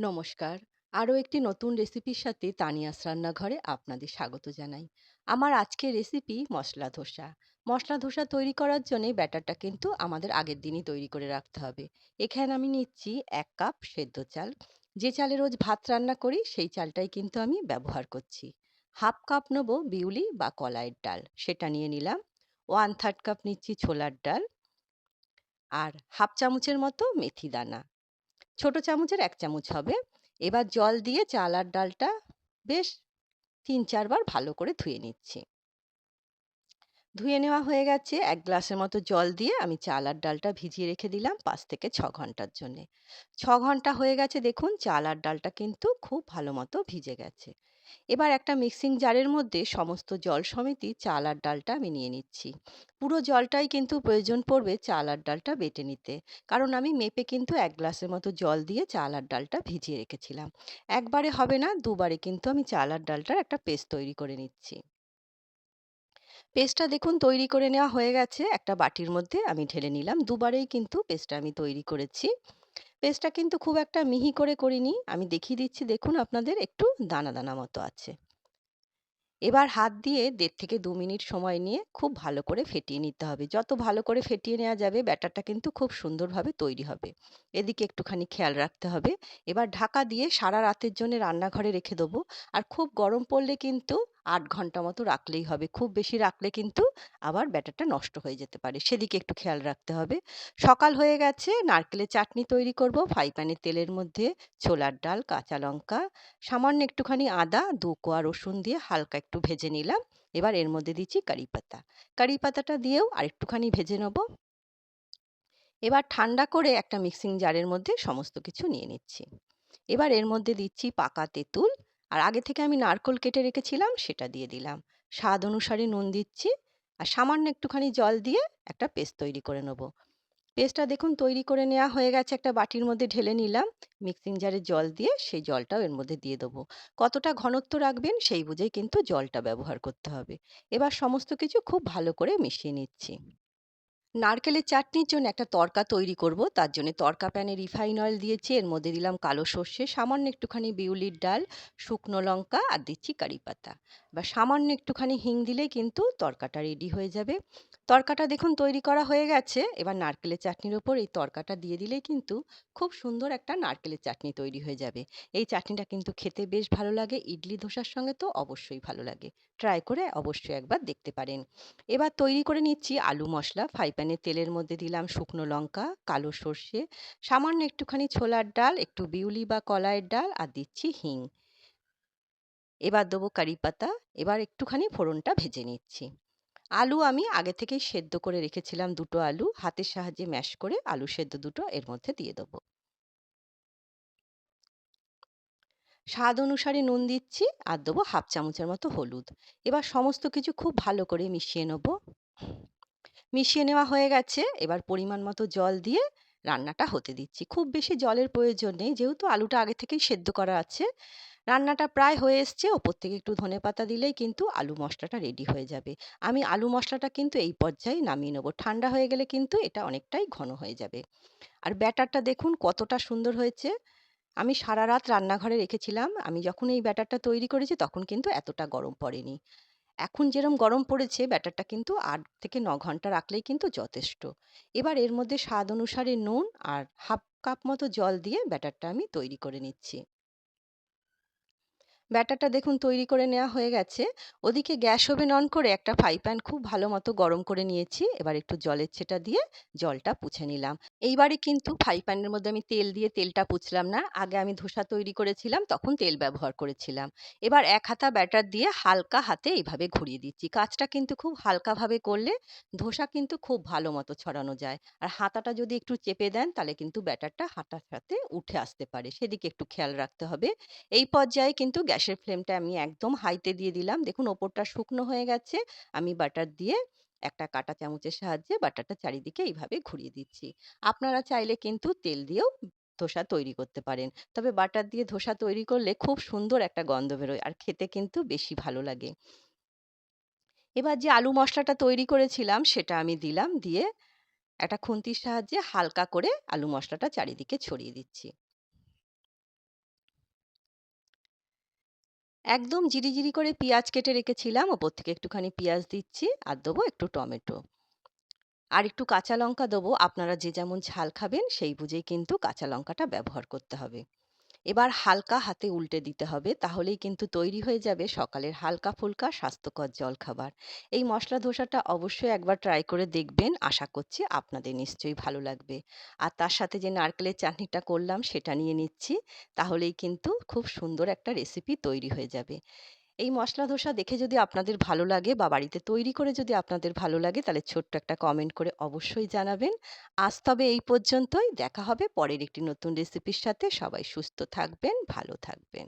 নমস্কার। আরও একটি নতুন রেসিপির সাথে তানিয়াস রান্নাঘরে আপনাদের স্বাগত জানাই। আমার আজকের রেসিপি মশলা ধোসা। মশলা ধোসা তৈরি করার জন্যে ব্যাটারটা কিন্তু আমাদের আগের দিনই তৈরি করে রাখতে হবে। এখানে আমি নিচ্ছি ১ কাপ সেদ্ধ চাল। যে চালে রোজ ভাত রান্না করি সেই চালটাই কিন্তু আমি ব্যবহার করছি। ১/২ কাপ নেব বিউলি বা কলাইয়ের ডাল, সেটা নিয়ে নিলাম। 1/3 কাপ নিচ্ছি ছোলার ডাল আর ১/২ চামচের মতো মেথি দানা। ছোট চামচের ১ চামচ হবে। এবার জল দিয়ে চাল আর ডালটা বেশ ৩-৪ বার ভালো করে ধুয়ে নিচ্ছি। ধুয়ে নেওয়া হয়ে গেছে। ১ গ্লাসের মতো জল দিয়ে আমি চাল আর ডালটা ভিজিয়ে রেখে দিলাম ৫ থেকে ৬ ঘন্টার জন্যে। ৬ ঘন্টা হয়ে গেছে, দেখুন চাল আর ডালটা কিন্তু খুব ভালো মতো ভিজে গেছে। এবার একটা মিক্সিং জারের মধ্যে সমস্ত জল সমেত চাল আর ডালটা আমি নিয়ে নিচ্ছি। পুরো জলটাই কিন্তু প্রয়োজন পড়বে চাল আর ডালটা বেটে নিতে। কারণ আমি মেপে কিন্তু ১ গ্লাসের মতো জল দিয়ে চাল আর ডালটা ভিজিয়ে রেখেছিলাম। একবারে হবে না, দুবারে কিন্তু আমি চাল আর ডালটার একটা পেস্ট তৈরি করে নিচ্ছি। পেস্টটা দেখুন তৈরি করে নেওয়া হয়ে গেছে। একটা বাটির মধ্যে আমি ঢেলে নিলাম। দুবারেই কিন্তু পেস্টটা আমি তৈরি করেছি। পেস্টটা কিন্তু খুব একটা মিহি করে করিনি। আমি দেখিয়ে দিচ্ছি, দেখুন আপনাদের একটু দানা, দানা মতো আছে। এবার হাত দিয়ে ১.৫ থেকে ২ মিনিট সময় নিয়ে খুব ভালো করে ফেটিয়ে নিতে হবে। যত ভালো করে ফেটিয়ে নেওয়া যাবে ব্যাটারটা কিন্তু খুব সুন্দরভাবে তৈরি হবে। এদিকে একটুখানি খেয়াল রাখতে হবে। এবার ঢাকা দিয়ে সারা রাতের জন্য রান্নাঘরে রেখে দেবো। আর খুব গরম পড়লে কিন্তু ৮ ঘন্টা মতো রাখলেই হবে। খুব বেশি রাখলে কিন্তু আবার ব্যাটারটা নষ্ট হয়ে যেতে পারে। সেদিকে একটু খেয়াল রাখতে হবে। সকাল হয়ে গেছে, নারকেলের চাটনি তৈরি করব। ফ্রাই প্যানে তেলের মধ্যে ছোলার ডাল, কাঁচা লঙ্কা, সামান্য একটুখানি আদা, ২ কোয়া রসুন দিয়ে হালকা একটু ভেজে নিলাম। এবার এর মধ্যে দিচ্ছি কারি পাতা। কারি পাতাটা দিয়েও আরেকটুখানি ভেজে নেব। এবার ঠান্ডা করে একটা মিক্সিং জারের মধ্যে সমস্ত কিছু নিয়ে নিচ্ছি। এবার এর মধ্যে দিচ্ছি পাকা তেঁতুল, আর আগে থেকে আমি নারকোল কেটে রেখেছিলাম সেটা দিয়ে দিলাম। স্বাদ অনুসারে নুন দিচ্ছি, আর সামান্য একটুখানি জল দিয়ে একটা পেস্ট তৈরি করে নেব। পেস্টটা দেখুন তৈরি করে নেওয়া হয়ে গেছে, একটা বাটির মধ্যে ঢেলে নিলাম। মিক্সিং জারে জল দিয়ে সেই জলটাও এর মধ্যে দিয়ে দেবো। কতটা ঘনত্ব রাখবেন সেই বুঝেই কিন্তু জলটা ব্যবহার করতে হবে। এবার সমস্ত কিছু খুব ভালো করে মিশিয়ে নিচ্ছি। নারকেলের চাটনির জন্য একটা তড়কা তৈরি করব। তার জন্য তড়কা প্যানে রিফাইন অয়েল দিয়েছি, এর মধ্যে দিলাম কালো সর্ষে, সামান্য একটুখানি বিউলির ডাল, শুকনো লঙ্কা আর দিচ্ছি কারি পাতা। বা সামান্য একটুখানি হিং দিলেই কিন্তু তড়কাটা রেডি হয়ে যাবে। তড়কাটা দেখুন তৈরি করা হয়ে গেছে। এবার নারকেলের চাটনির ওপর এই তড়কাটা দিয়ে দিলেই কিন্তু খুব সুন্দর একটা নারকেলের চাটনি তৈরি হয়ে যাবে। এই চাটনিটা কিন্তু খেতে বেশ ভালো লাগে, ইডলি ধোসার সঙ্গে তো অবশ্যই ভালো লাগে। ট্রাই করে অবশ্যই একবার দেখতে পারেন। এবার তৈরি করে নিচ্ছি আলু মশলা। ফ্রাই প্যানে তেলের মধ্যে দিলাম শুকনো লঙ্কা, কালো সর্ষে, সামান্য একটুখানি ছোলার ডাল, একটু বিউলি বা কলাইয়ের ডাল আর দিচ্ছি হিং। এবার দেবো কারি পাতা। এবার একটুখানি ফোড়নটা ভেজে নিচ্ছি। আলু আমি আগে থেকেই সেদ্ধ করে রেখেছিলাম, ২ টো আলু হাতের সাহায্যে ম্যাশ করে আলু সেদ্ধ ২ টো এর মধ্যে দিয়ে দেবো। স্বাদ অনুসারে নুন দিচ্ছি আর দেবো ১/২ চামচের মতো হলুদ। এবার সমস্ত কিছু খুব ভালো করে মিশিয়ে নেব। মিশিয়ে নেওয়া হয়ে গেছে। এবার পরিমাণ মতো জল দিয়ে রান্নাটা হতে দিচ্ছি। খুব বেশি জলের প্রয়োজন নেই, যেহেতু আলুটা আগে থেকেই সেদ্ধ করা আছে। রান্নাটা প্রায় হয়ে এসছে। ওপর থেকে একটু ধনেপাতা দিলেই কিন্তু আলু মশলাটা রেডি হয়ে যাবে। আমি আলু মশলাটা কিন্তু এই পর্যায়ে নামিয়ে নেব। ঠান্ডা হয়ে গেলে কিন্তু এটা অনেকটাই ঘন হয়ে যাবে। আর ব্যাটারটা দেখুন কতটা সুন্দর হয়েছে। আমি সারারাত রান্নাঘরে রেখেছিলাম। আমি যখন এই ব্যাটারটা তৈরি করেছি তখন কিন্তু এতটা গরম পড়েনি। এখন যেরম গরম পড়েছে ব্যাটারটা কিন্তু ৮ থেকে ৯ ঘন্টা রাখলেই কিন্তু যথেষ্ট। এবার এর মধ্যে স্বাদ অনুসারে নুন আর ১/২ কাপ মতো জল দিয়ে ব্যাটারটা আমি তৈরি করে নিচ্ছি। ব্যাটারটা দেখুন তৈরি করে নেওয়া হয়ে গেছে। ওদিকে গ্যাস ওভেন অন করে একটা ফ্রাই প্যান খুব ভালো মতো গরম করে নিয়েছি। এবার একটু জলের ছিটা দিয়ে জলটা পুছে নিলাম। এইবারে কিন্তু ফ্রাই প্যানের মধ্যে আমি তেল দিয়ে তেলটা পুছলাম না। আগে আমি ধোসা তৈরি করেছিলাম তখন তেল ব্যবহার করেছিলাম। এবার ১ হাতা ব্যাটার দিয়ে হালকা হাতে এইভাবে ঘুরিয়ে দিচ্ছি। কাজটা কিন্তু খুব হালকাভাবে করলে ধোসা কিন্তু খুব ভালো মতো ছড়ানো যায়। আর হাতাটা যদি একটু চেপে দেন তাহলে কিন্তু ব্যাটারটা হাতার সাথে উঠে আসতে পারে। সেদিকে একটু খেয়াল রাখতে হবে। এই পর্যায়ে কিন্তু গ্যাসের ফ্লেমটা আমি একদম হাইতে দিয়ে দিলাম। দেখুন ওপরটা শুকনো হয়ে গেছে। আমি বাটার দিয়ে একটা কাঁটা চামচের সাহায্যে বাটারটা চারিদিকে এইভাবে ঘুরিয়ে দিচ্ছি। আপনারা চাইলে কিন্তু তেল দিয়েও ধোসা তৈরি করতে পারেন। তবে বাটার দিয়ে ধোসা তৈরি করলে খুব সুন্দর একটা গন্ধ বেরোয় আর খেতে কিন্তু বেশি ভালো লাগে। এবার যে আলু মসলাটা তৈরি করেছিলাম সেটা আমি দিলাম। দিয়ে একটা খুন্তির সাহায্যে হালকা করে আলু মসলাটা চারিদিকে ছড়িয়ে দিচ্ছি। একদম জিরি করে পেঁয়াজ কেটে রেখেছিলাম। ওপর থেকে একটুখানি পেঁয়াজ দিচ্ছি আর দেবো একটু টমেটো। আর একটু কাঁচা লঙ্কা দেবো। আপনারা যে যেমন ঝাল খাবেন সেই বুঝেই কিন্তু কাঁচা লঙ্কাটা ব্যবহার করতে হবে। এবার হালকা হাতে উল্টে দিতে হবে। তাহলেই কিন্তু তৈরি হয়ে যাবে সকালের হালকা-ফুলকা স্বাস্থ্যকর জলখাবার। এই মসলা ধোসাটা অবশ্যই একবার ট্রাই করে দেখবেন। আশা করছি আপনাদের নিশ্চয়ই ভালো লাগবে। আর তার সাথে যে নারকেলের চাটনিটা করলাম সেটা নিয়ে নিচ্ছি। তাহলেই কিন্তু খুব সুন্দর একটা রেসিপি তৈরি হয়ে যাবে। এই মসলা ধোসা দেখে যদি আপনাদের ভালো লাগে বা বাড়িতে তৈরি করে যদি আপনাদের ভালো লাগে তাহলে ছোট্ট একটা কমেন্ট করে অবশ্যই জানাবেন। আজ তবে এই পর্যন্তই। দেখা হবে পরের একটি নতুন রেসিপির সাথে। সবাই সুস্থ থাকবেন, ভালো থাকবেন।